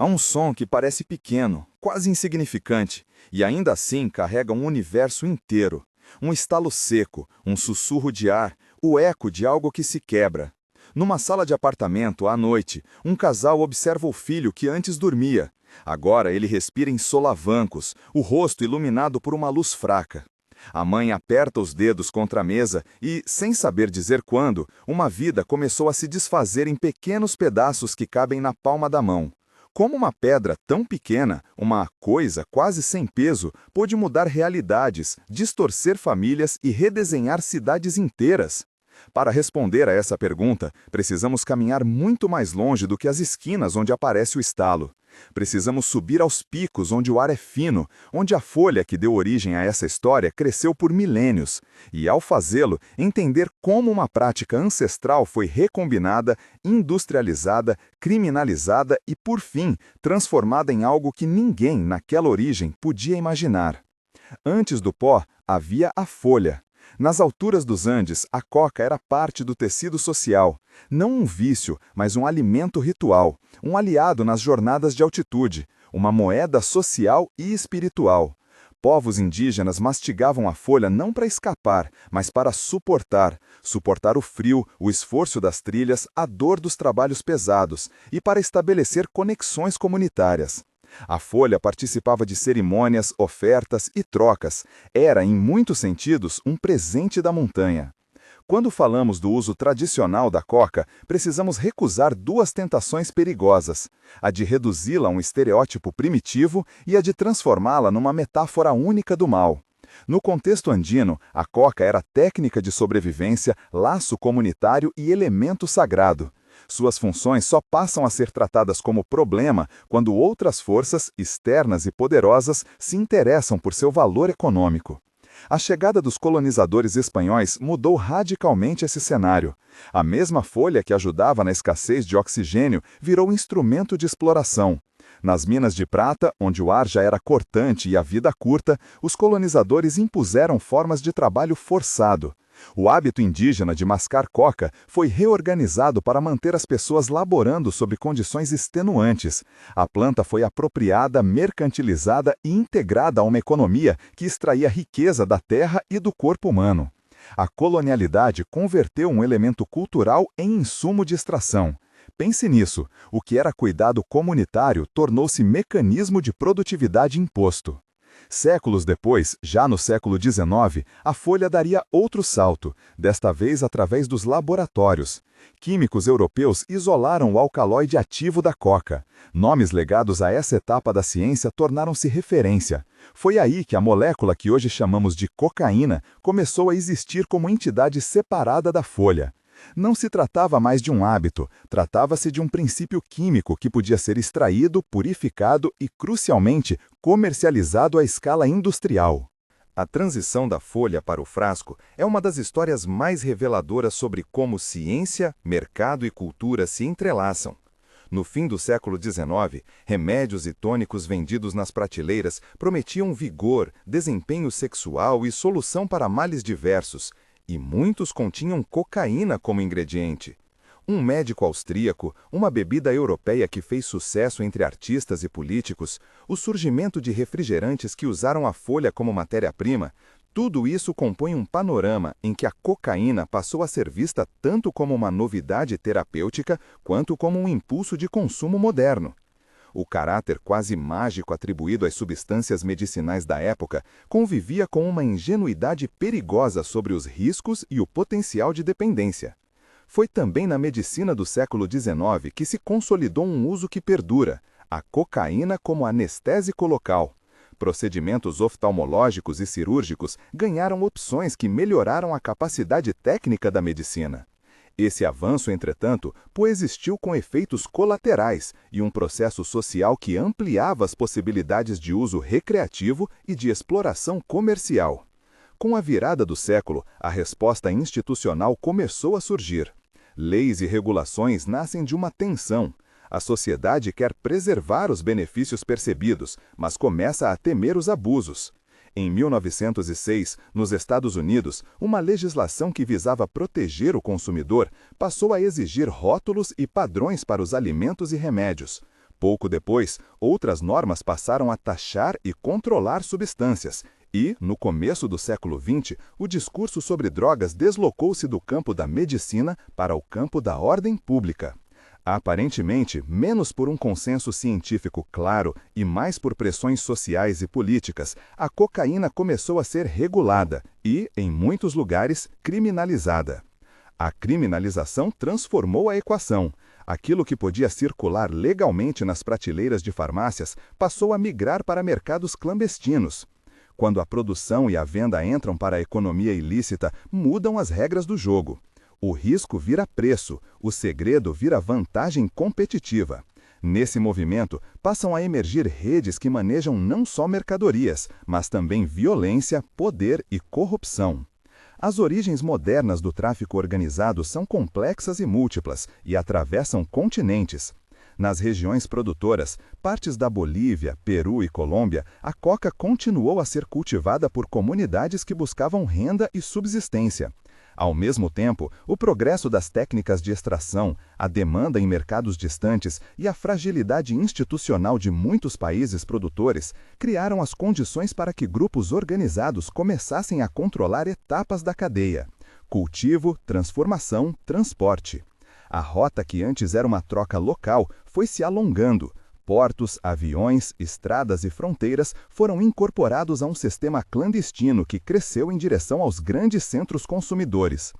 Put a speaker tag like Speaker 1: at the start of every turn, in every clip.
Speaker 1: Há um som que parece pequeno, quase insignificante, e ainda assim carrega um universo inteiro. Um estalo seco, um sussurro de ar, o eco de algo que se quebra. Numa sala de apartamento, à noite, um casal observa o filho que antes dormia. Agora ele respira em solavancos, o rosto iluminado por uma luz fraca. A mãe aperta os dedos contra a mesa e, sem saber dizer quando, uma vida começou a se desfazer em pequenos pedaços que cabem na palma da mão. Como uma pedra tão pequena, uma coisa quase sem peso, pôde mudar realidades, distorcer famílias e redesenhar cidades inteiras? Para responder a essa pergunta, precisamos caminhar muito mais longe do que as esquinas onde aparece o estalo. Precisamos subir aos picos onde o ar é fino, onde a folha que deu origem a essa história cresceu por milênios, e, ao fazê-lo, entender como uma prática ancestral foi recombinada, industrializada, criminalizada e, por fim, transformada em algo que ninguém, naquela origem, podia imaginar. Antes do pó, havia a folha. Nas alturas dos Andes, a coca era parte do tecido social, não um vício, mas um alimento ritual, um aliado nas jornadas de altitude, uma moeda social e espiritual. Povos indígenas mastigavam a folha não para escapar, mas para suportar o frio, o esforço das trilhas, a dor dos trabalhos pesados, e para estabelecer conexões comunitárias. A folha participava de cerimônias, ofertas e trocas. Era, em muitos sentidos, um presente da montanha. Quando falamos do uso tradicional da coca, precisamos recusar duas tentações perigosas: a de reduzi-la a um estereótipo primitivo e a de transformá-la numa metáfora única do mal. No contexto andino, a coca era técnica de sobrevivência, laço comunitário e elemento sagrado. Suas funções só passam a ser tratadas como problema quando outras forças, externas e poderosas, se interessam por seu valor econômico. A chegada dos colonizadores espanhóis mudou radicalmente esse cenário. A mesma folha que ajudava na escassez de oxigênio virou instrumento de exploração. Nas minas de prata, onde o ar já era cortante e a vida curta, os colonizadores impuseram formas de trabalho forçado. O hábito indígena de mascar coca foi reorganizado para manter as pessoas laborando sob condições extenuantes. A planta foi apropriada, mercantilizada e integrada a uma economia que extraía riqueza da terra e do corpo humano. A colonialidade converteu um elemento cultural em insumo de extração. Pense nisso: o que era cuidado comunitário tornou-se mecanismo de produtividade imposto. Séculos depois, já no século XIX, a folha daria outro salto, desta vez através dos laboratórios. Químicos europeus isolaram o alcaloide ativo da coca. Nomes legados a essa etapa da ciência tornaram-se referência. Foi aí que a molécula que hoje chamamos de cocaína começou a existir como entidade separada da folha. Não se tratava mais de um hábito, tratava-se de um princípio químico que podia ser extraído, purificado e, crucialmente, comercializado à escala industrial. A transição da folha para o frasco é uma das histórias mais reveladoras sobre como ciência, mercado e cultura se entrelaçam. No fim do século XIX, remédios e tônicos vendidos nas prateleiras prometiam vigor, desempenho sexual e solução para males diversos, e muitos continham cocaína como ingrediente. Um médico austríaco, uma bebida europeia que fez sucesso entre artistas e políticos, o surgimento de refrigerantes que usaram a folha como matéria-prima, tudo isso compõe um panorama em que a cocaína passou a ser vista tanto como uma novidade terapêutica quanto como um impulso de consumo moderno. O caráter quase mágico atribuído às substâncias medicinais da época convivia com uma ingenuidade perigosa sobre os riscos e o potencial de dependência. Foi também na medicina do século XIX que se consolidou um uso que perdura: a cocaína como anestésico local. Procedimentos oftalmológicos e cirúrgicos ganharam opções que melhoraram a capacidade técnica da medicina. Esse avanço, entretanto, coexistiu com efeitos colaterais e um processo social que ampliava as possibilidades de uso recreativo e de exploração comercial. Com a virada do século, a resposta institucional começou a surgir. Leis e regulações nascem de uma tensão. A sociedade quer preservar os benefícios percebidos, mas começa a temer os abusos. Em 1906, nos Estados Unidos, uma legislação que visava proteger o consumidor passou a exigir rótulos e padrões para os alimentos e remédios. Pouco depois, outras normas passaram a taxar e controlar substâncias, e, no começo do século XX, o discurso sobre drogas deslocou-se do campo da medicina para o campo da ordem pública. Aparentemente, menos por um consenso científico claro e mais por pressões sociais e políticas, a cocaína começou a ser regulada e, em muitos lugares, criminalizada. A criminalização transformou a equação. Aquilo que podia circular legalmente nas prateleiras de farmácias passou a migrar para mercados clandestinos. Quando a produção e a venda entram para a economia ilícita, mudam as regras do jogo. O risco vira preço, o segredo vira vantagem competitiva. Nesse movimento, passam a emergir redes que manejam não só mercadorias, mas também violência, poder e corrupção. As origens modernas do tráfico organizado são complexas e múltiplas e atravessam continentes. Nas regiões produtoras, partes da Bolívia, Peru e Colômbia, a coca continuou a ser cultivada por comunidades que buscavam renda e subsistência. Ao mesmo tempo, o progresso das técnicas de extração, a demanda em mercados distantes e a fragilidade institucional de muitos países produtores criaram as condições para que grupos organizados começassem a controlar etapas da cadeia: cultivo, transformação, transporte. A rota que antes era uma troca local foi se alongando. Portos, aviões, estradas e fronteiras foram incorporados a um sistema clandestino que cresceu em direção aos grandes centros consumidores.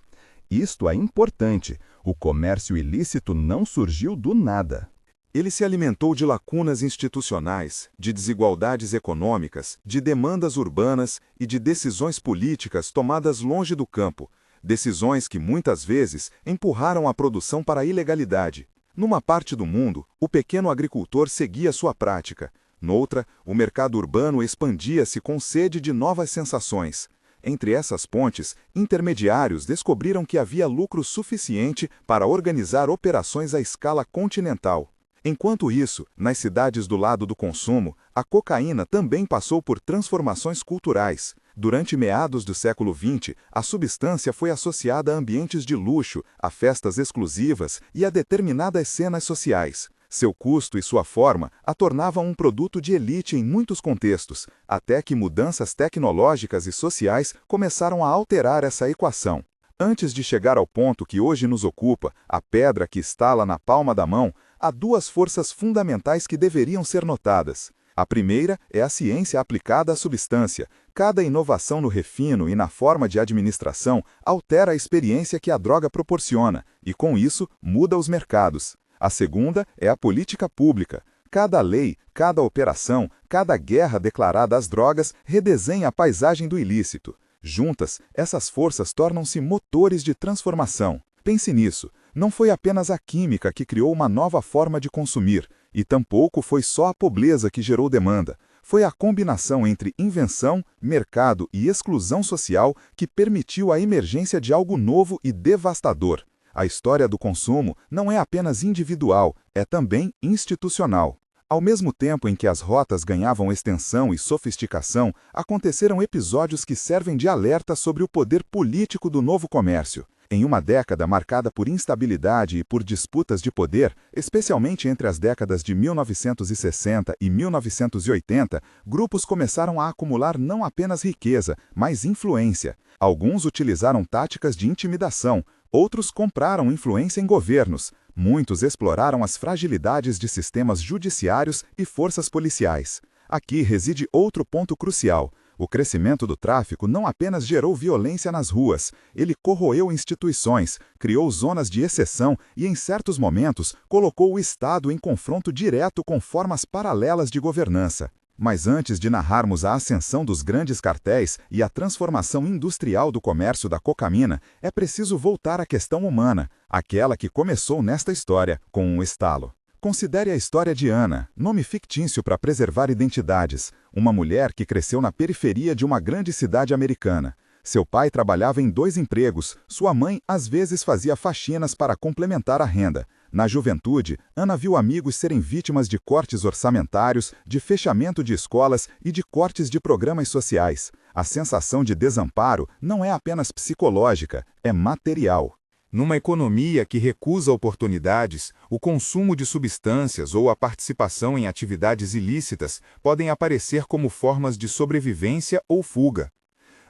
Speaker 1: Isto é importante. O comércio ilícito não surgiu do nada. Ele se alimentou de lacunas institucionais, de desigualdades econômicas, de demandas urbanas e de decisões políticas tomadas longe do campo, decisões que muitas vezes empurraram a produção para a ilegalidade. Numa parte do mundo, o pequeno agricultor seguia sua prática. Noutra, o mercado urbano expandia-se com sede de novas sensações. Entre essas pontes, intermediários descobriram que havia lucro suficiente para organizar operações à escala continental. Enquanto isso, nas cidades do lado do consumo, a cocaína também passou por transformações culturais. Durante meados do século XX, a substância foi associada a ambientes de luxo, a festas exclusivas e a determinadas cenas sociais. Seu custo e sua forma a tornavam um produto de elite em muitos contextos, até que mudanças tecnológicas e sociais começaram a alterar essa equação. Antes de chegar ao ponto que hoje nos ocupa, a pedra que estala na palma da mão, há duas forças fundamentais que deveriam ser notadas. A primeira é a ciência aplicada à substância. Cada inovação no refino e na forma de administração altera a experiência que a droga proporciona e, com isso, muda os mercados. A segunda é a política pública. Cada lei, cada operação, cada guerra declarada às drogas redesenha a paisagem do ilícito. Juntas, essas forças tornam-se motores de transformação. Pense nisso. Não foi apenas a química que criou uma nova forma de consumir, e tampouco foi só a pobreza que gerou demanda. Foi a combinação entre invenção, mercado e exclusão social que permitiu a emergência de algo novo e devastador. A história do consumo não é apenas individual, é também institucional. Ao mesmo tempo em que as rotas ganhavam extensão e sofisticação, aconteceram episódios que servem de alerta sobre o poder político do novo comércio. Em uma década marcada por instabilidade e por disputas de poder, especialmente entre as décadas de 1960 e 1980, grupos começaram a acumular não apenas riqueza, mas influência. Alguns utilizaram táticas de intimidação, outros compraram influência em governos, muitos exploraram as fragilidades de sistemas judiciários e forças policiais. Aqui reside outro ponto crucial. O crescimento do tráfico não apenas gerou violência nas ruas, ele corroeu instituições, criou zonas de exceção e, em certos momentos, colocou o Estado em confronto direto com formas paralelas de governança. Mas antes de narrarmos a ascensão dos grandes cartéis e a transformação industrial do comércio da cocaína, é preciso voltar à questão humana, aquela que começou nesta história, com um estalo. Considere a história de Ana, nome fictício para preservar identidades, uma mulher que cresceu na periferia de uma grande cidade americana. Seu pai trabalhava em 2 empregos, sua mãe às vezes fazia faxinas para complementar a renda. Na juventude, Ana viu amigos serem vítimas de cortes orçamentários, de fechamento de escolas e de cortes de programas sociais. A sensação de desamparo não é apenas psicológica, é material.
Speaker 2: Numa economia que recusa oportunidades, o consumo de substâncias ou a participação em atividades ilícitas podem aparecer como formas de sobrevivência ou fuga.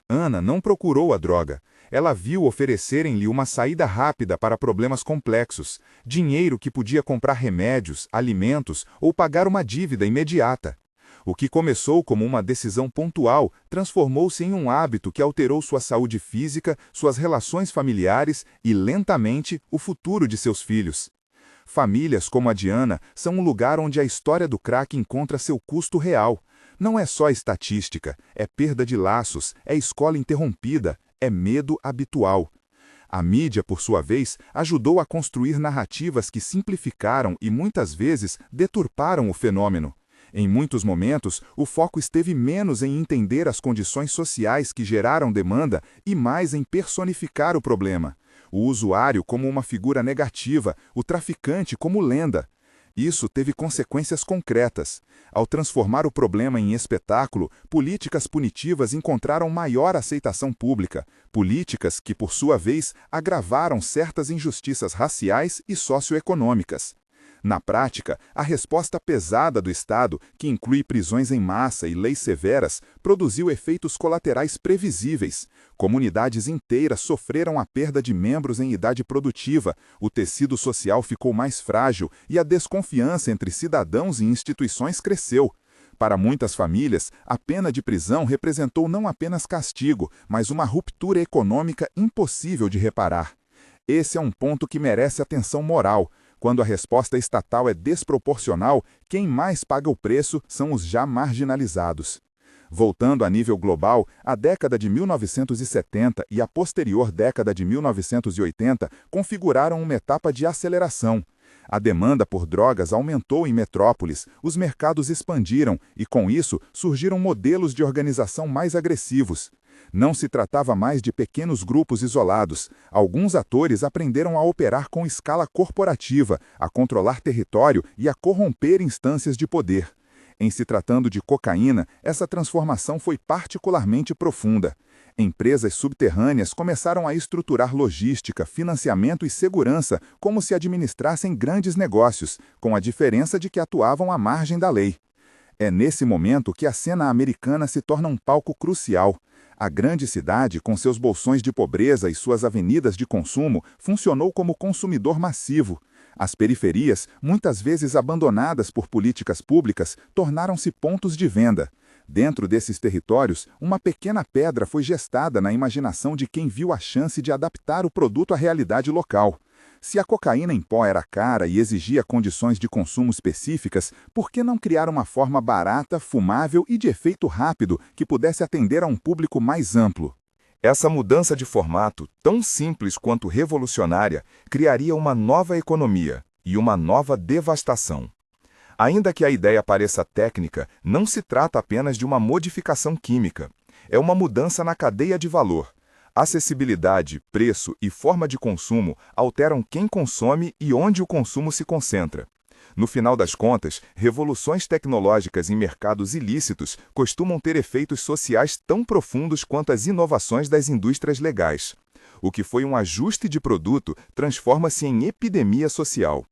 Speaker 2: Ana não procurou a droga. Ela viu oferecerem-lhe uma saída rápida para problemas complexos, dinheiro que podia comprar remédios, alimentos ou pagar uma dívida imediata. O que começou como uma decisão pontual transformou-se em um hábito que alterou sua saúde física, suas relações familiares e, lentamente, o futuro de seus filhos. Famílias como a de Ana são um lugar onde a história do crack encontra seu custo real. Não é só estatística, é perda de laços, é escola interrompida, é medo habitual. A mídia, por sua vez, ajudou a construir narrativas que simplificaram e, muitas vezes, deturparam o fenômeno. Em muitos momentos, o foco esteve menos em entender as condições sociais que geraram demanda e mais em personificar o problema. O usuário como uma figura negativa, o traficante como lenda. Isso teve consequências concretas. Ao transformar o problema em espetáculo, políticas punitivas encontraram maior aceitação pública, políticas que, por sua vez, agravaram certas injustiças raciais e socioeconômicas. Na prática, a resposta pesada do Estado, que inclui prisões em massa e leis severas, produziu efeitos colaterais previsíveis. Comunidades inteiras sofreram a perda de membros em idade produtiva, o tecido social ficou mais frágil e a desconfiança entre cidadãos e instituições cresceu. Para muitas famílias, a pena de prisão representou não apenas castigo, mas uma ruptura econômica impossível de reparar. Esse é um ponto que merece atenção moral. Quando a resposta estatal é desproporcional, quem mais paga o preço são os já marginalizados. Voltando a nível global, a década de 1970 e a posterior década de 1980 configuraram uma etapa de aceleração. A demanda por drogas aumentou em metrópoles, os mercados expandiram e, com isso, surgiram modelos de organização mais agressivos. Não se tratava mais de pequenos grupos isolados. Alguns atores aprenderam a operar com escala corporativa, a controlar território e a corromper instâncias de poder. Em se tratando de cocaína, essa transformação foi particularmente profunda. Empresas subterrâneas começaram a estruturar logística, financiamento e segurança como se administrassem grandes negócios, com a diferença de que atuavam à margem da lei. É nesse momento que a cena americana se torna um palco crucial. A grande cidade, com seus bolsões de pobreza e suas avenidas de consumo, funcionou como consumidor massivo. As periferias, muitas vezes abandonadas por políticas públicas, tornaram-se pontos de venda. Dentro desses territórios, uma pequena pedra foi gestada na imaginação de quem viu a chance de adaptar o produto à realidade local. Se a cocaína em pó era cara e exigia condições de consumo específicas, por que não criar uma forma barata, fumável e de efeito rápido que pudesse atender a um público mais amplo?
Speaker 1: Essa mudança de formato, tão simples quanto revolucionária, criaria uma nova economia e uma nova devastação. Ainda que a ideia pareça técnica, não se trata apenas de uma modificação química. É uma mudança na cadeia de valor. Acessibilidade, preço e forma de consumo alteram quem consome e onde o consumo se concentra. No final das contas, revoluções tecnológicas em mercados ilícitos costumam ter efeitos sociais tão profundos quanto as inovações das indústrias legais. O que foi um ajuste de produto transforma-se em epidemia social.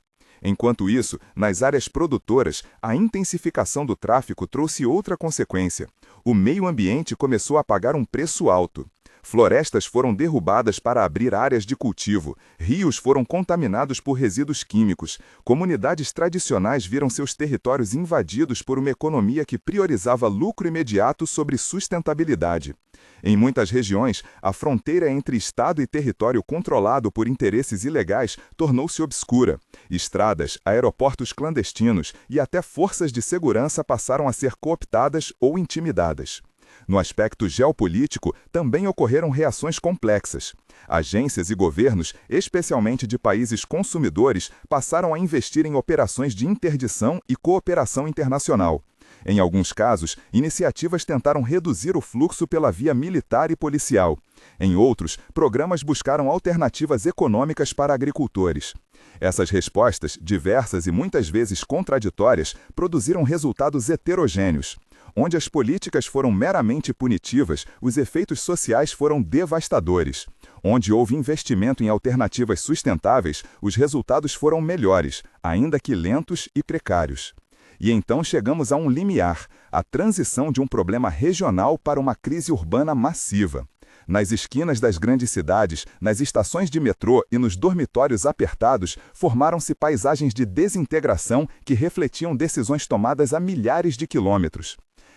Speaker 1: Enquanto isso, nas áreas produtoras, a intensificação do tráfico trouxe outra consequência. O meio ambiente começou a pagar um preço alto. Florestas foram derrubadas para abrir áreas de cultivo, rios foram contaminados por resíduos químicos, comunidades tradicionais viram seus territórios invadidos por uma economia que priorizava lucro imediato sobre sustentabilidade. Em muitas regiões, a fronteira entre Estado e território controlado por interesses ilegais tornou-se obscura. Estradas, aeroportos clandestinos e até forças de segurança passaram a ser cooptadas ou intimidadas. No aspecto geopolítico, também ocorreram reações complexas. Agências e governos, especialmente de países consumidores, passaram a investir em operações de interdição e cooperação internacional. Em alguns casos, iniciativas tentaram reduzir o fluxo pela via militar e policial. Em outros, programas buscaram alternativas econômicas para agricultores. Essas respostas, diversas e muitas vezes contraditórias, produziram resultados heterogêneos. Onde as políticas foram meramente punitivas, os efeitos sociais foram devastadores. Onde houve investimento em alternativas sustentáveis, os resultados foram melhores, ainda que lentos e precários. E então chegamos a um limiar, a transição de um problema regional para uma crise urbana massiva. Nas esquinas das grandes cidades, nas estações de metrô e nos dormitórios apertados, formaram-se paisagens de desintegração que refletiam decisões tomadas a milhares de quilômetros.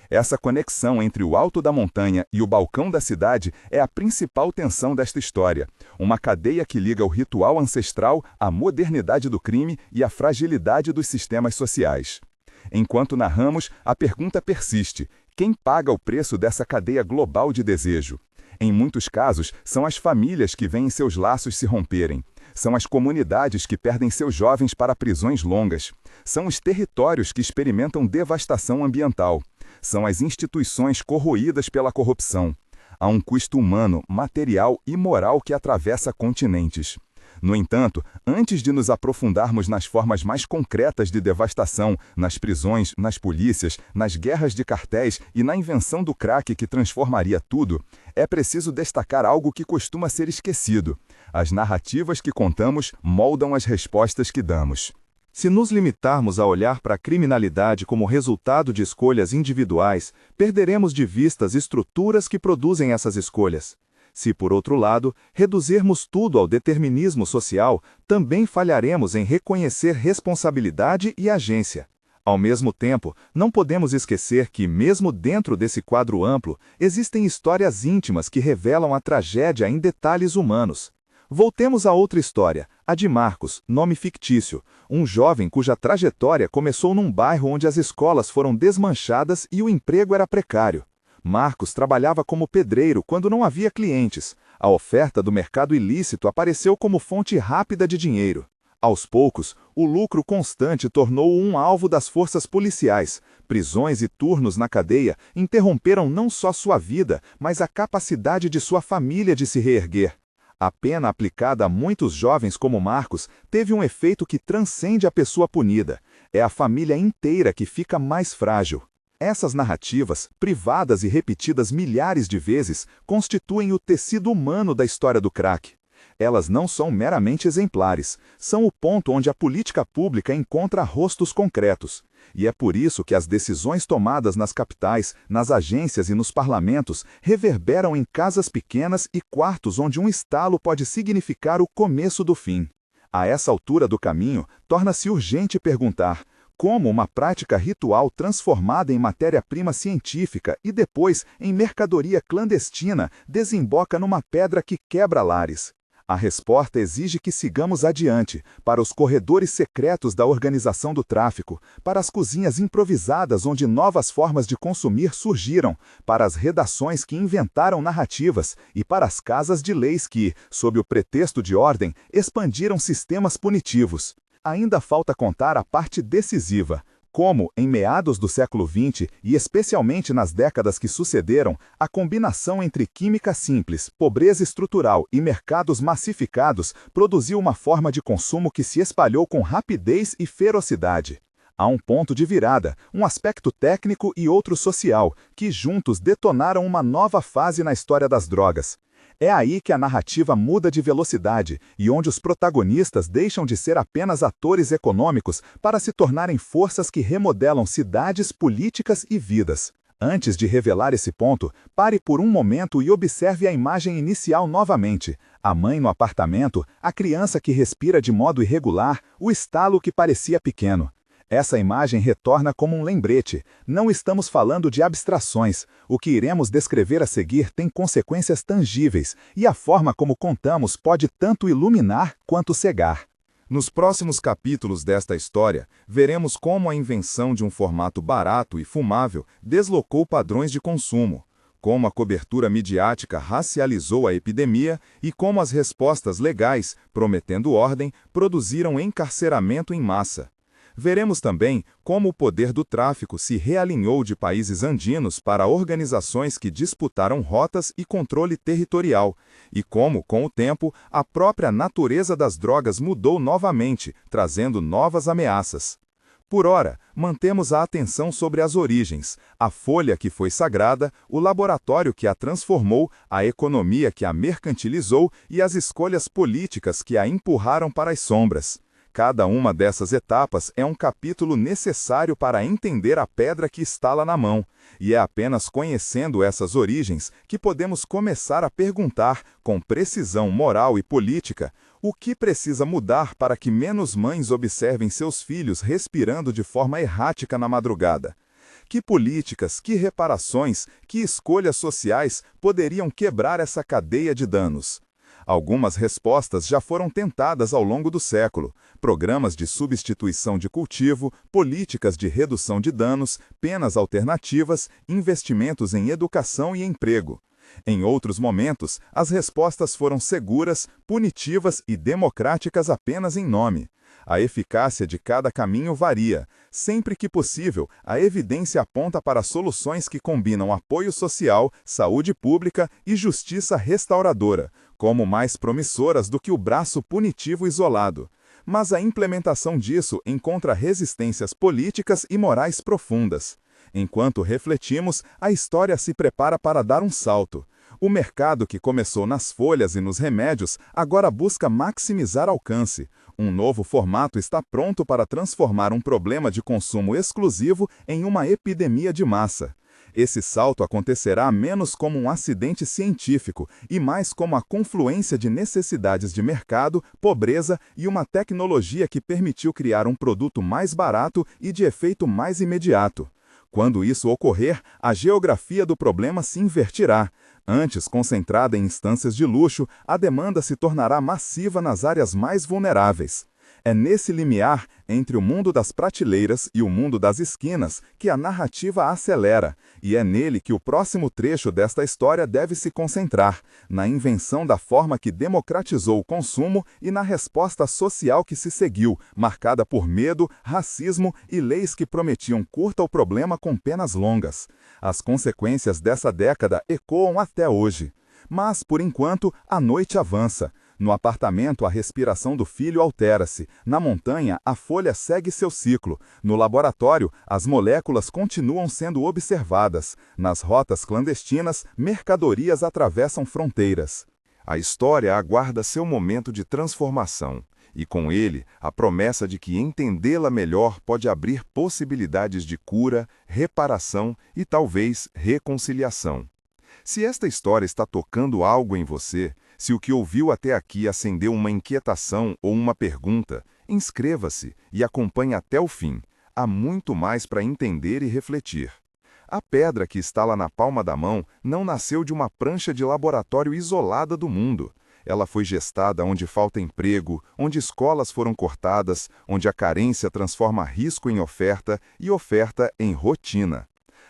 Speaker 1: Essa conexão entre o alto da montanha e o balcão da cidade é a principal tensão desta história, uma cadeia que liga o ritual ancestral à modernidade do crime e à fragilidade dos sistemas sociais. Enquanto narramos, a pergunta persiste: quem paga o preço dessa cadeia global de desejo? Em muitos casos, são as famílias que veem seus laços se romperem. São as comunidades que perdem seus jovens para prisões longas. São os territórios que experimentam devastação ambiental. São as instituições corroídas pela corrupção. Há um custo humano, material e moral que atravessa continentes. No entanto, antes de nos aprofundarmos nas formas mais concretas de devastação, nas prisões, nas polícias, nas guerras de cartéis e na invenção do crack que transformaria tudo, é preciso destacar algo que costuma ser esquecido. As narrativas que contamos moldam as respostas que damos.
Speaker 2: Se nos limitarmos a olhar para a criminalidade como resultado de escolhas individuais, perderemos de vista as estruturas que produzem essas escolhas. Se, por outro lado, reduzirmos tudo ao determinismo social, também falharemos em reconhecer responsabilidade e agência. Ao mesmo tempo, não podemos esquecer que, mesmo dentro desse quadro amplo, existem histórias íntimas que revelam a tragédia em detalhes humanos. Voltemos a outra história, a de Marcos, nome fictício, um jovem cuja trajetória começou num bairro onde as escolas foram desmanchadas e o emprego era precário. Marcos trabalhava como pedreiro quando não havia clientes. A oferta do mercado ilícito apareceu como fonte rápida de dinheiro. Aos poucos, o lucro constante tornou-o um alvo das forças policiais. Prisões e turnos na cadeia interromperam não só sua vida, mas a capacidade de sua família de se reerguer. A pena aplicada a muitos jovens como Marcos teve um efeito que transcende a pessoa punida. É a família inteira que fica mais frágil. Essas narrativas, privadas e repetidas milhares de vezes, constituem o tecido humano da história do crack. Elas não são meramente exemplares, são o ponto onde a política pública encontra rostos concretos. E é por isso que as decisões tomadas nas capitais, nas agências e nos parlamentos reverberam em casas pequenas e quartos onde um estalo pode significar o começo do fim. A essa altura do caminho, torna-se urgente perguntar: como uma prática ritual transformada em matéria-prima científica e depois em mercadoria clandestina desemboca numa pedra que quebra lares? A resposta exige que sigamos adiante, para os corredores secretos da organização do tráfico, para as cozinhas improvisadas onde novas formas de consumir surgiram, para as redações que inventaram narrativas e para as casas de leis que, sob o pretexto de ordem, expandiram sistemas punitivos. Ainda falta contar a parte decisiva, como, em meados do século XX e especialmente nas décadas que sucederam, a combinação entre química simples, pobreza estrutural e mercados massificados produziu uma forma de consumo que se espalhou com rapidez e ferocidade. Há um ponto de virada, um aspecto técnico e outro social, que juntos detonaram uma nova fase na história das drogas. É aí que a narrativa muda de velocidade e onde os protagonistas deixam de ser apenas atores econômicos para se tornarem forças que remodelam cidades, políticas e vidas. Antes de revelar esse ponto, pare por um momento e observe a imagem inicial novamente. A mãe no apartamento, a criança que respira de modo irregular, o estalo que parecia pequeno. Essa imagem retorna como um lembrete. Não estamos falando de abstrações. O que iremos descrever a seguir tem consequências tangíveis, e a forma como contamos pode tanto iluminar quanto cegar.
Speaker 1: Nos próximos capítulos desta história, veremos como a invenção de um formato barato e fumável deslocou padrões de consumo, como a cobertura midiática racializou a epidemia e como as respostas legais, prometendo ordem, produziram encarceramento em massa. Veremos também como o poder do tráfico se realinhou de países andinos para organizações que disputaram rotas e controle territorial, e como, com o tempo, a própria natureza das drogas mudou novamente, trazendo novas ameaças.
Speaker 2: Por ora, mantemos a atenção sobre as origens, a folha que foi sagrada, o laboratório que a transformou, a economia que a mercantilizou e as escolhas políticas que a empurraram para as sombras. Cada uma dessas etapas é um capítulo necessário para entender a pedra que estala na mão, e é apenas conhecendo essas origens que podemos começar a perguntar, com precisão moral e política, o que precisa mudar para que menos mães observem seus filhos respirando de forma errática na madrugada. Que políticas, que reparações, que escolhas sociais poderiam quebrar essa cadeia de danos? Algumas respostas já foram tentadas ao longo do século: programas de substituição de cultivo, políticas de redução de danos, penas alternativas, investimentos em educação e emprego. Em outros momentos, as respostas foram seguras, punitivas e democráticas apenas em nome. A eficácia de cada caminho varia. Sempre que possível, a evidência aponta para soluções que combinam apoio social, saúde pública e justiça restauradora, como mais promissoras do que o braço punitivo isolado. Mas a implementação disso encontra resistências políticas e morais profundas. Enquanto refletimos, a história se prepara para dar um salto. O mercado que começou nas folhas e nos remédios agora busca maximizar alcance. Um novo formato está pronto para transformar um problema de consumo exclusivo em uma epidemia de massa. Esse salto acontecerá menos como um acidente científico e mais como a confluência de necessidades de mercado, pobreza e uma tecnologia que permitiu criar um produto mais barato e de efeito mais imediato. Quando isso ocorrer, a geografia do problema se inverterá. Antes concentrada em instâncias de luxo, a demanda se tornará massiva nas áreas mais vulneráveis. É nesse limiar, entre o mundo das prateleiras e o mundo das esquinas, que a narrativa acelera, e é nele que o próximo trecho desta história deve se concentrar, na invenção da forma que democratizou o consumo e na resposta social que se seguiu, marcada por medo, racismo e leis que prometiam curta o problema com penas longas. As consequências dessa década ecoam até hoje. Mas, por enquanto, a noite avança. No apartamento, a respiração do filho altera-se. Na montanha, a folha segue seu ciclo. No laboratório, as moléculas continuam sendo observadas. Nas rotas clandestinas, mercadorias atravessam fronteiras.
Speaker 1: A história aguarda seu momento de transformação, e com ele, a promessa de que entendê-la melhor pode abrir possibilidades de cura, reparação e talvez reconciliação. Se esta história está tocando algo em você, se o que ouviu até aqui acendeu uma inquietação ou uma pergunta, inscreva-se e acompanhe até o fim. Há muito mais para entender e refletir. A pedra que está lá na palma da mão não nasceu de uma prancha de laboratório isolada do mundo. Ela foi gestada onde falta emprego, onde escolas foram cortadas, onde a carência transforma risco em oferta e oferta em rotina.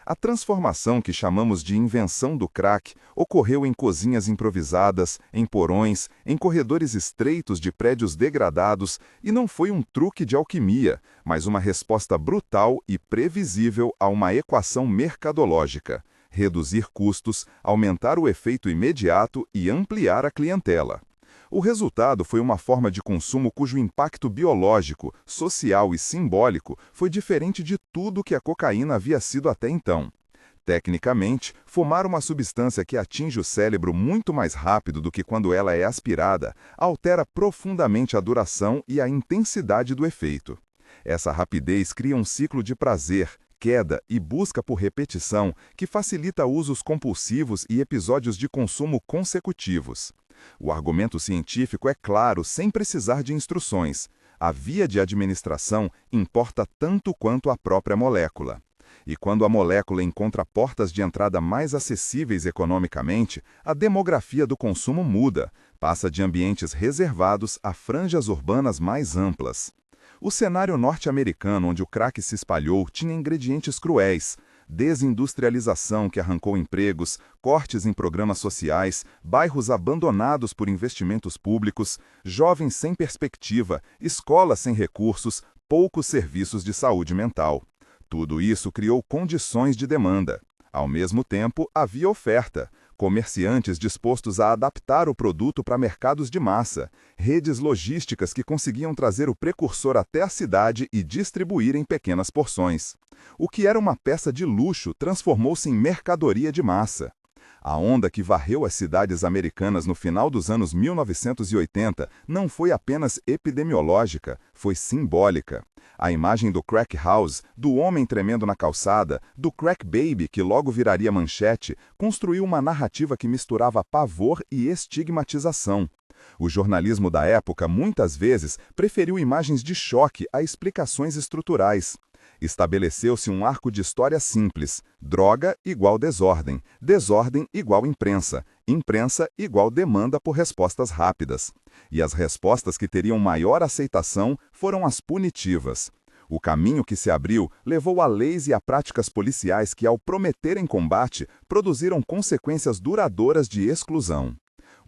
Speaker 1: A transformação que chamamos de invenção do crack ocorreu em cozinhas improvisadas, em porões, em corredores estreitos de prédios degradados e não foi um truque de alquimia, mas uma resposta brutal e previsível a uma equação mercadológica: reduzir custos, aumentar o efeito imediato e ampliar a clientela. O resultado foi uma forma de consumo cujo impacto biológico, social e simbólico foi diferente de tudo que a cocaína havia sido até então. Tecnicamente, fumar uma substância que atinge o cérebro muito mais rápido do que quando ela é aspirada altera profundamente a duração e a intensidade do efeito. Essa rapidez cria um ciclo de prazer, queda e busca por repetição que facilita usos compulsivos e episódios de consumo consecutivos. O argumento científico é claro sem precisar de instruções. A via de administração importa tanto quanto a própria molécula. E quando a molécula encontra portas de entrada mais acessíveis economicamente, a demografia do consumo muda, passa de ambientes reservados a franjas urbanas mais amplas. O cenário norte-americano onde o crack se espalhou tinha ingredientes cruéis: desindustrialização que arrancou empregos, cortes em programas sociais, bairros abandonados por investimentos públicos, jovens sem perspectiva, escolas sem recursos, poucos serviços de saúde mental. Tudo isso criou condições de demanda. Ao mesmo tempo, havia oferta. Comerciantes dispostos a adaptar o produto para mercados de massa, redes logísticas que conseguiam trazer o precursor até a cidade e distribuir em pequenas porções. O que era uma peça de luxo transformou-se em mercadoria de massa. A onda que varreu as cidades americanas no final dos anos 1980 não foi apenas epidemiológica, foi simbólica. A imagem do crack house, do homem tremendo na calçada, do crack baby que logo viraria manchete, construiu uma narrativa que misturava pavor e estigmatização. O jornalismo da época, muitas vezes, preferiu imagens de choque a explicações estruturais. Estabeleceu-se um arco de história simples: droga igual desordem, desordem igual imprensa, imprensa igual demanda por respostas rápidas. E as respostas que teriam maior aceitação foram as punitivas. O caminho que se abriu levou a leis e a práticas policiais que, ao prometerem combate, produziram consequências duradouras de exclusão.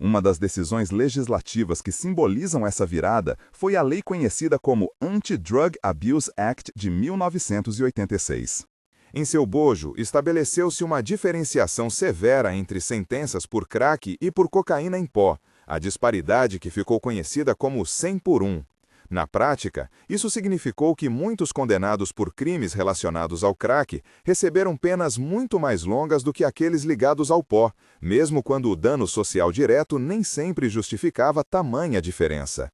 Speaker 1: Uma das decisões legislativas que simbolizam essa virada foi a lei conhecida como Anti-Drug Abuse Act de 1986. Em seu bojo, estabeleceu-se uma diferenciação severa entre sentenças por crack e por cocaína em pó, a disparidade que ficou conhecida como 100 por 1. Na prática, isso significou que muitos condenados por crimes relacionados ao crack receberam penas muito mais longas do que aqueles ligados ao pó, mesmo quando o dano social direto nem sempre justificava tamanha diferença.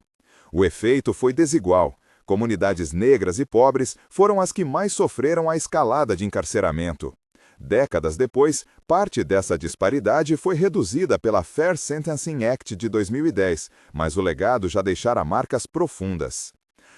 Speaker 1: O efeito foi desigual. Comunidades negras e pobres foram as que mais sofreram a escalada de encarceramento. Décadas depois, parte dessa disparidade foi reduzida pela Fair Sentencing Act de 2010, mas o legado já deixara marcas profundas.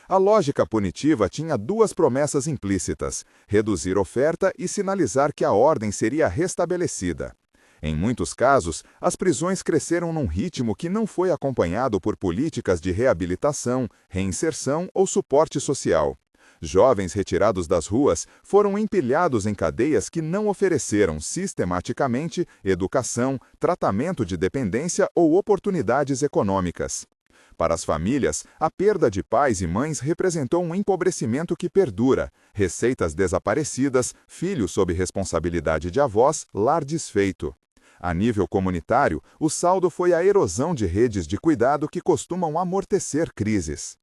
Speaker 1: A lógica punitiva tinha duas promessas implícitas: reduzir oferta e sinalizar que a ordem seria restabelecida. Em muitos casos, as prisões cresceram num ritmo que não foi acompanhado por políticas de reabilitação, reinserção ou suporte social. Jovens retirados das ruas foram empilhados em cadeias que não ofereceram sistematicamente educação, tratamento de dependência ou oportunidades econômicas. Para as famílias, a perda de pais e mães representou um empobrecimento que perdura, receitas desaparecidas, filhos sob responsabilidade de avós, lar desfeito. A nível comunitário, o saldo foi a erosão de redes de cuidado que costumam amortecer crises.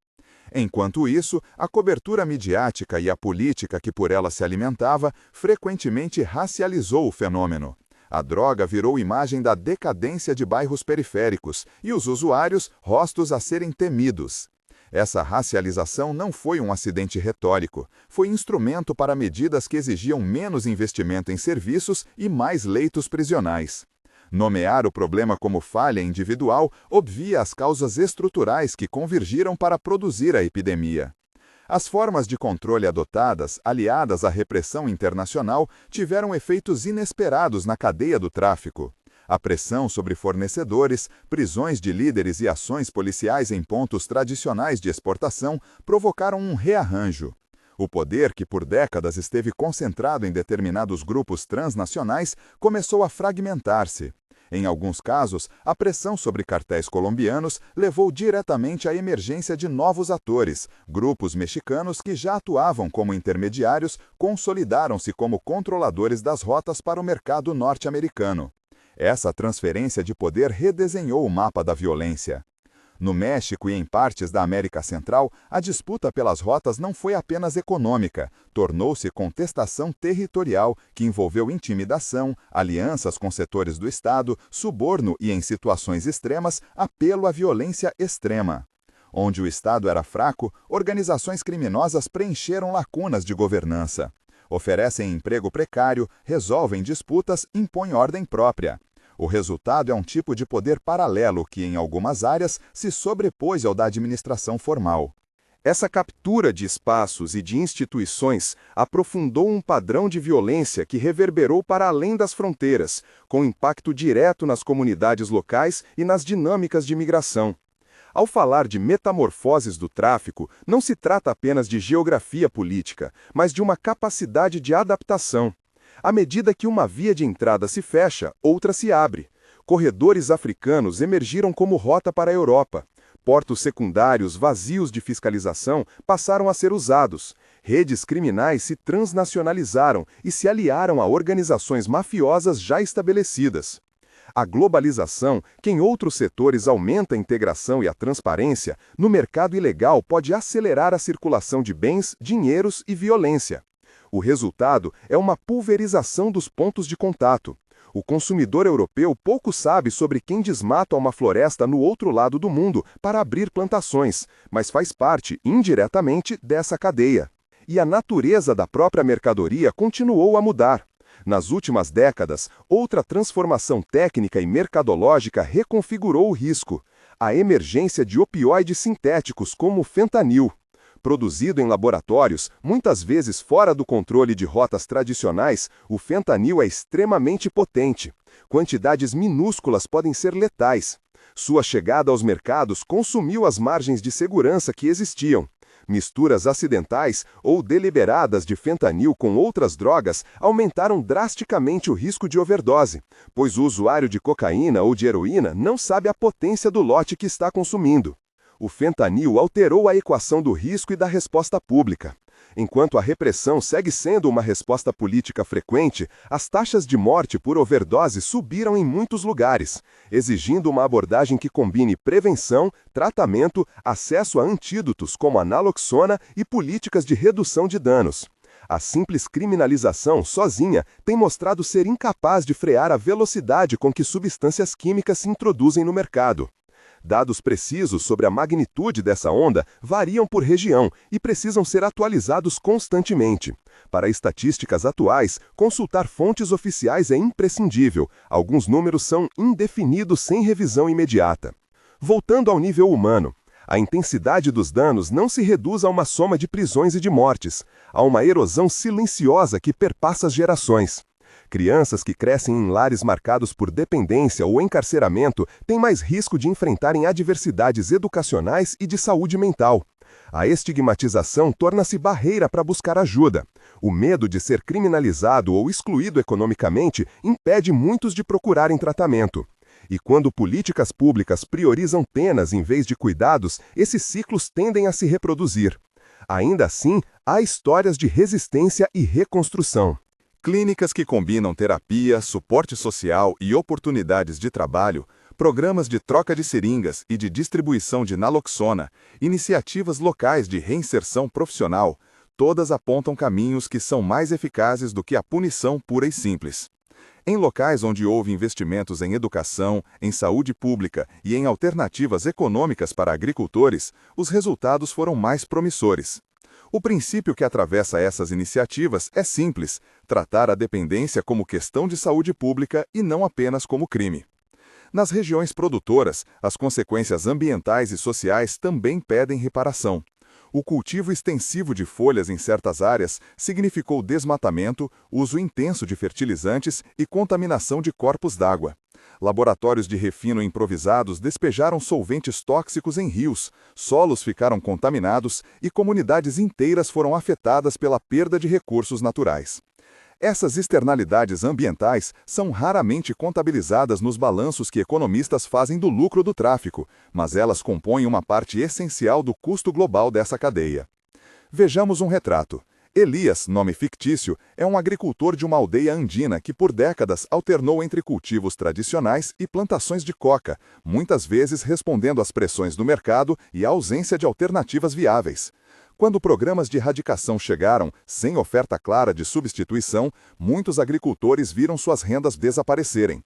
Speaker 1: Enquanto isso, a cobertura midiática e a política que por ela se alimentava frequentemente racializou o fenômeno. A droga virou imagem da decadência de bairros periféricos e os usuários, rostos a serem temidos. Essa racialização não foi um acidente retórico, foi instrumento para medidas que exigiam menos investimento em serviços e mais leitos prisionais. Nomear o problema como falha individual obvia as causas estruturais que convergiram para produzir a epidemia. As formas de controle adotadas, aliadas à repressão internacional, tiveram efeitos inesperados na cadeia do tráfico. A pressão sobre fornecedores, prisões de líderes e ações policiais em pontos tradicionais de exportação provocaram um rearranjo. O poder, que por décadas esteve concentrado em determinados grupos transnacionais, começou a fragmentar-se. Em alguns casos, a pressão sobre cartéis colombianos levou diretamente à emergência de novos atores. Grupos mexicanos que já atuavam como intermediários consolidaram-se como controladores das rotas para o mercado norte-americano. Essa transferência de poder redesenhou o mapa da violência. No México e em partes da América Central, a disputa pelas rotas não foi apenas econômica, tornou-se contestação territorial que envolveu intimidação, alianças com setores do Estado, suborno e, em situações extremas, apelo à violência extrema. Onde o Estado era fraco, organizações criminosas preencheram lacunas de governança. Oferecem emprego precário, resolvem disputas, impõem ordem própria. O resultado é um tipo de poder paralelo que, em algumas áreas, se sobrepôs ao da administração formal. Essa captura de espaços e de instituições aprofundou um padrão de violência que reverberou para além das fronteiras, com impacto direto nas comunidades locais e nas dinâmicas de migração. Ao falar de metamorfoses do tráfico, não se trata apenas de geografia política, mas de uma capacidade de adaptação. À medida que uma via de entrada se fecha, outra se abre. Corredores africanos emergiram como rota para a Europa. Portos secundários vazios de fiscalização passaram a ser usados. Redes criminais se transnacionalizaram e se aliaram a organizações mafiosas já estabelecidas.
Speaker 3: A globalização, que em outros setores aumenta a integração e a transparência, no mercado ilegal pode acelerar a circulação de bens, dinheiros e violência. O resultado é uma pulverização dos pontos de contato. O consumidor europeu pouco sabe sobre quem desmata uma floresta no outro lado do mundo para abrir plantações, mas faz parte, indiretamente, dessa cadeia. E a natureza da própria mercadoria continuou a mudar. Nas últimas décadas, outra transformação técnica e mercadológica reconfigurou o risco: a emergência de opioides sintéticos como o fentanil. Produzido em laboratórios, muitas vezes fora do controle de rotas tradicionais, o fentanil é extremamente potente. Quantidades minúsculas podem ser letais. Sua chegada aos mercados consumiu as margens de segurança que existiam. Misturas acidentais ou deliberadas de fentanil com outras drogas aumentaram drasticamente o risco de overdose, pois o usuário de cocaína ou de heroína não sabe a potência do lote que está consumindo. O fentanil alterou a equação do risco e da resposta pública. Enquanto a repressão segue sendo uma resposta política frequente, as taxas de morte por overdose subiram em muitos lugares, exigindo uma abordagem que combine prevenção, tratamento, acesso a antídotos como a naloxona e políticas de redução de danos. A simples criminalização, sozinha, tem mostrado ser incapaz de frear a velocidade com que substâncias químicas se introduzem no mercado. Dados precisos sobre a magnitude dessa onda variam por região e precisam ser atualizados constantemente. Para estatísticas atuais, consultar fontes oficiais é imprescindível. Alguns números são indefinidos sem revisão imediata. Voltando ao nível humano, a intensidade dos danos não se reduz a uma soma de prisões e de mortes. Há uma erosão silenciosa que perpassa as gerações. Crianças que crescem em lares marcados por dependência ou encarceramento têm mais risco de enfrentarem adversidades educacionais e de saúde mental. A estigmatização torna-se barreira para buscar ajuda. O medo de ser criminalizado ou excluído economicamente impede muitos de procurarem tratamento. E quando políticas públicas priorizam penas em vez de cuidados, esses ciclos tendem a se reproduzir. Ainda assim, há histórias de resistência e reconstrução.
Speaker 1: Clínicas que combinam terapia, suporte social e oportunidades de trabalho, programas de troca de seringas e de distribuição de naloxona, iniciativas locais de reinserção profissional, todas apontam caminhos que são mais eficazes do que a punição pura e simples. Em locais onde houve investimentos em educação, em saúde pública e em alternativas econômicas para agricultores, os resultados foram mais promissores. O princípio que atravessa essas iniciativas é simples: tratar a dependência como questão de saúde pública e não apenas como crime. Nas regiões produtoras, as consequências ambientais e sociais também pedem reparação. O cultivo extensivo de folhas em certas áreas significou desmatamento, uso intenso de fertilizantes e contaminação de corpos d'água. Laboratórios de refino improvisados despejaram solventes tóxicos em rios, solos ficaram contaminados e comunidades inteiras foram afetadas pela perda de recursos naturais. Essas externalidades ambientais são raramente contabilizadas nos balanços que economistas fazem do lucro do tráfico, mas elas compõem uma parte essencial do custo global dessa cadeia. Vejamos um retrato. Elias, nome fictício, é um agricultor de uma aldeia andina que por décadas alternou entre cultivos tradicionais e plantações de coca, muitas vezes respondendo às pressões do mercado e à ausência de alternativas viáveis. Quando programas de erradicação chegaram, sem oferta clara de substituição, muitos agricultores viram suas rendas desaparecerem.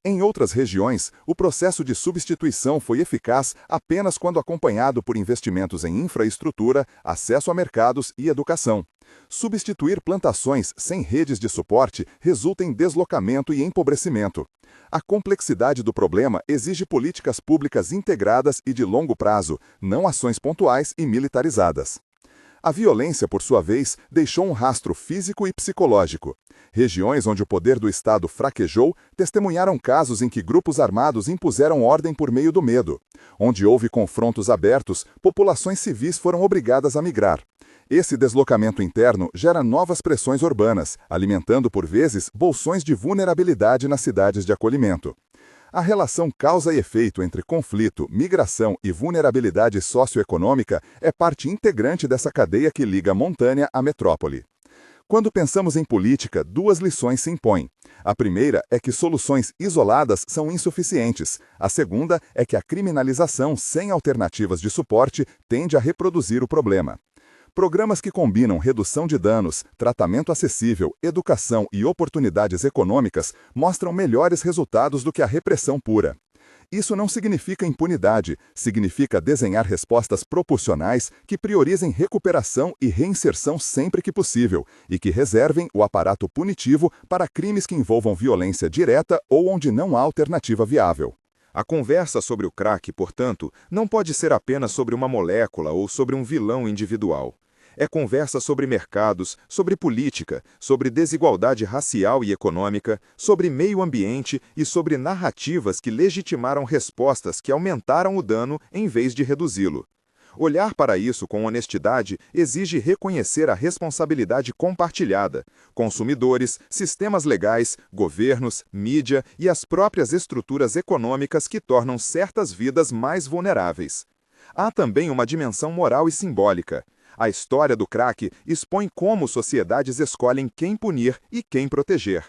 Speaker 1: Em outras regiões, o processo de substituição foi eficaz apenas quando acompanhado por investimentos em infraestrutura, acesso a mercados e educação. Substituir plantações sem redes de suporte resulta em deslocamento e empobrecimento. A complexidade do problema exige políticas públicas integradas e de longo prazo, não ações pontuais e militarizadas. A violência, por sua vez, deixou um rastro físico e psicológico. Regiões onde o poder do Estado fraquejou testemunharam casos em que grupos armados impuseram ordem por meio do medo. Onde houve confrontos abertos, populações civis foram obrigadas a migrar. Esse deslocamento interno gera novas pressões urbanas, alimentando por vezes bolsões de vulnerabilidade nas cidades de acolhimento. A relação causa e efeito entre conflito, migração e vulnerabilidade socioeconômica é parte integrante dessa cadeia que liga a montanha à metrópole.
Speaker 3: Quando pensamos em política, duas lições se impõem. A primeira é que soluções isoladas são insuficientes. A segunda é que a criminalização sem alternativas de suporte tende a reproduzir o problema. Programas que combinam redução de danos, tratamento acessível, educação e oportunidades econômicas mostram melhores resultados do que a repressão pura. Isso não significa impunidade, significa desenhar respostas proporcionais que priorizem recuperação e reinserção sempre que possível e que reservem o aparato punitivo para crimes que envolvam violência direta ou onde não há alternativa viável.
Speaker 1: A conversa sobre o crack, portanto, não pode ser apenas sobre uma molécula ou sobre um vilão individual. É conversa sobre mercados, sobre política, sobre desigualdade racial e econômica, sobre meio ambiente e sobre narrativas que legitimaram respostas que aumentaram o dano em vez de reduzi-lo. Olhar para isso com honestidade exige reconhecer a responsabilidade compartilhada: consumidores, sistemas legais, governos, mídia e as próprias estruturas econômicas que tornam certas vidas mais vulneráveis. Há também uma dimensão moral e simbólica. A história do crack expõe como sociedades escolhem quem punir e quem proteger.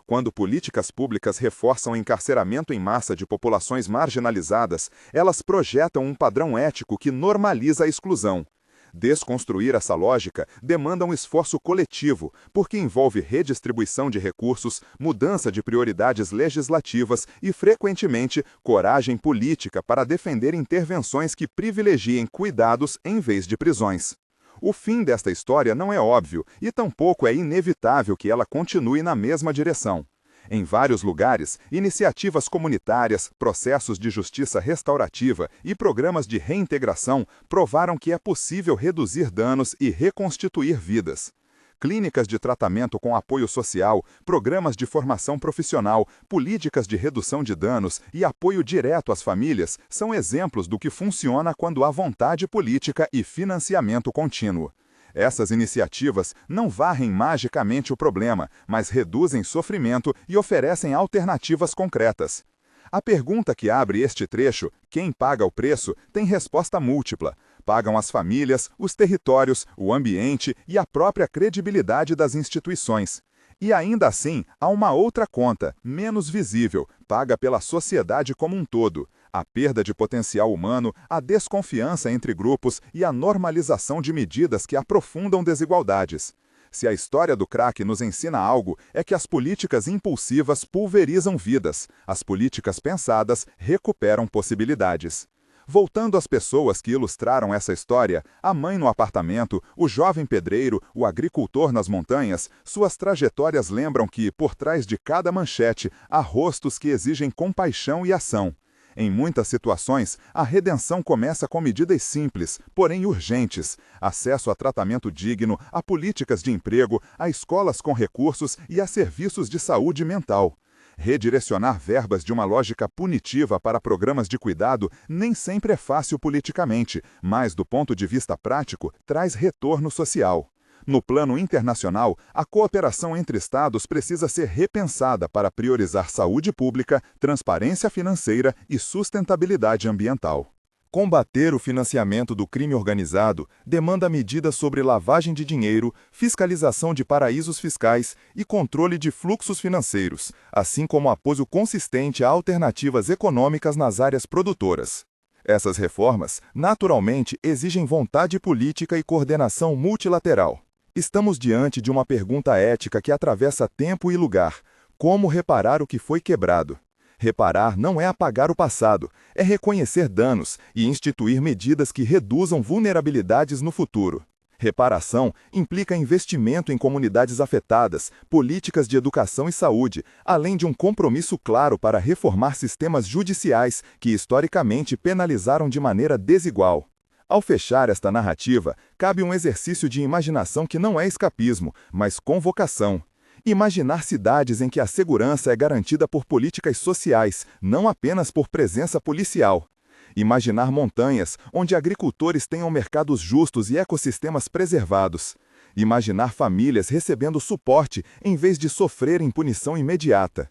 Speaker 1: Quando políticas públicas reforçam o encarceramento em massa de populações marginalizadas, elas projetam um padrão ético que normaliza a exclusão. Desconstruir essa lógica demanda um esforço coletivo, porque envolve redistribuição de recursos, mudança de prioridades legislativas e, frequentemente, coragem política para defender intervenções que privilegiem cuidados em vez de prisões. O fim desta história não é óbvio e tampouco é inevitável que ela continue na mesma direção. Em vários lugares, iniciativas comunitárias, processos de justiça restaurativa e programas de reintegração provaram que é possível reduzir danos e reconstituir vidas. Clínicas de tratamento com apoio social, programas de formação profissional, políticas de redução de danos e apoio direto às famílias são exemplos do que funciona quando há vontade política e financiamento contínuo. Essas iniciativas não varrem magicamente o problema, mas reduzem sofrimento e oferecem alternativas concretas. A pergunta que abre este trecho, quem paga o preço, tem resposta múltipla. Pagam as famílias, os territórios, o ambiente e a própria credibilidade das instituições. E ainda assim, há uma outra conta, menos visível, paga pela sociedade como um todo: a perda de potencial humano, a desconfiança entre grupos e a normalização de medidas que aprofundam desigualdades. Se a história do crack nos ensina algo, é que as políticas impulsivas pulverizam vidas, as políticas pensadas recuperam possibilidades. Voltando às pessoas que ilustraram essa história, a mãe no apartamento, o jovem pedreiro, o agricultor nas montanhas, suas trajetórias lembram que, por trás de cada manchete, há rostos que exigem compaixão e ação. Em muitas situações, a redenção começa com medidas simples, porém urgentes: acesso a tratamento digno, a políticas de emprego, a escolas com recursos e a serviços de saúde mental. Redirecionar verbas de uma lógica punitiva para programas de cuidado nem sempre é fácil politicamente, mas, do ponto de vista prático, traz retorno social. No plano internacional, a cooperação entre Estados precisa ser repensada para priorizar saúde pública, transparência financeira e sustentabilidade ambiental. Combater o financiamento do crime organizado demanda medidas sobre lavagem de dinheiro, fiscalização de paraísos fiscais e controle de fluxos financeiros, assim como apoio consistente a alternativas econômicas nas áreas produtoras. Essas reformas, naturalmente, exigem vontade política e coordenação multilateral. Estamos diante de uma pergunta ética que atravessa tempo e lugar: como reparar o que foi quebrado? Reparar não é apagar o passado, é reconhecer danos e instituir medidas que reduzam vulnerabilidades no futuro. Reparação implica investimento em comunidades afetadas, políticas de educação e saúde, além de um compromisso claro para reformar sistemas judiciais que historicamente penalizaram de maneira desigual. Ao fechar esta narrativa, cabe um exercício de imaginação que não é escapismo, mas convocação. Imaginar cidades em que a segurança é garantida por políticas sociais, não apenas por presença policial. Imaginar montanhas onde agricultores tenham mercados justos e ecossistemas preservados. Imaginar famílias recebendo suporte em vez de sofrerem punição imediata.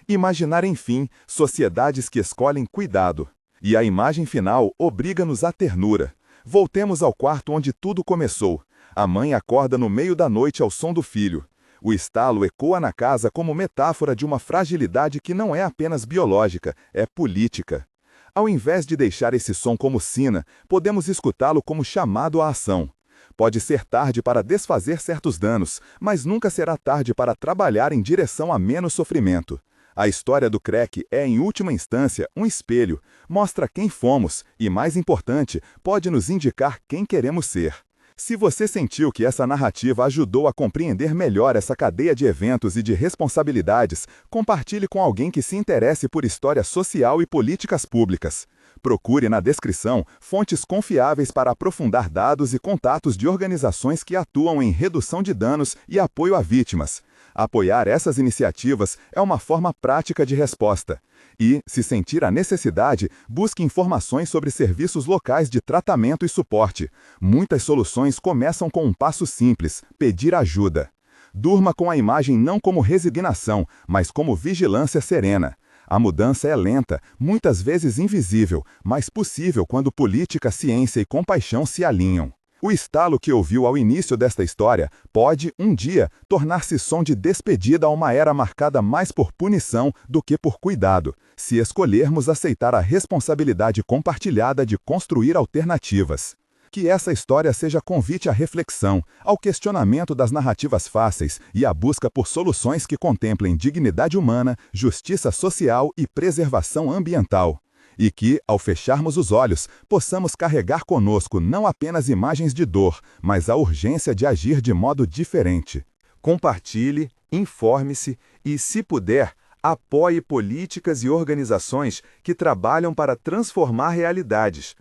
Speaker 1: Imaginar, enfim, sociedades que escolhem cuidado. E a imagem final obriga-nos à ternura. Voltemos ao quarto onde tudo começou.
Speaker 3: A mãe acorda no meio da noite ao som do filho. O estalo ecoa na casa como metáfora de uma fragilidade que não é apenas biológica, é política. Ao invés de deixar esse som como sina, podemos escutá-lo como chamado à ação. Pode ser tarde para desfazer certos danos, mas nunca será tarde para trabalhar em direção a menos sofrimento. A história do Crack é, em última instância, um espelho, mostra quem fomos e, mais importante, pode nos indicar quem queremos ser. Se você sentiu que essa narrativa ajudou a compreender melhor essa cadeia de eventos e de responsabilidades, compartilhe com alguém que se interesse por história social e políticas públicas. Procure na descrição fontes confiáveis para aprofundar dados e contatos de organizações que atuam em redução de danos e apoio a vítimas. Apoiar essas iniciativas é uma forma prática de resposta. E, se sentir a necessidade, busque informações sobre serviços locais de tratamento e suporte. Muitas soluções começam com um passo simples: pedir ajuda. Durma com a imagem não como resignação, mas como vigilância serena. A mudança é lenta, muitas vezes invisível, mas possível quando política, ciência e compaixão se alinham. O estalo que ouviu ao início desta história pode, um dia, tornar-se som de despedida a uma era marcada mais por punição do que por cuidado, se escolhermos aceitar a responsabilidade compartilhada de construir alternativas. Que essa história seja convite à reflexão, ao questionamento das narrativas fáceis e à busca por soluções que contemplem dignidade humana, justiça social e preservação ambiental. E que, ao fecharmos os olhos, possamos carregar conosco não apenas imagens de dor, mas a urgência de agir de modo diferente. Compartilhe, informe-se e, se puder, apoie políticas e organizações que trabalham para transformar realidades.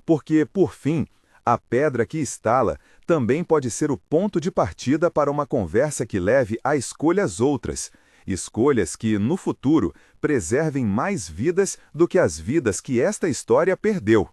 Speaker 3: Porque, por fim, a pedra que estala também pode ser o ponto de partida para uma conversa que leve a escolhas outras. Escolhas que, no futuro, preservem mais vidas do que as vidas que esta história perdeu.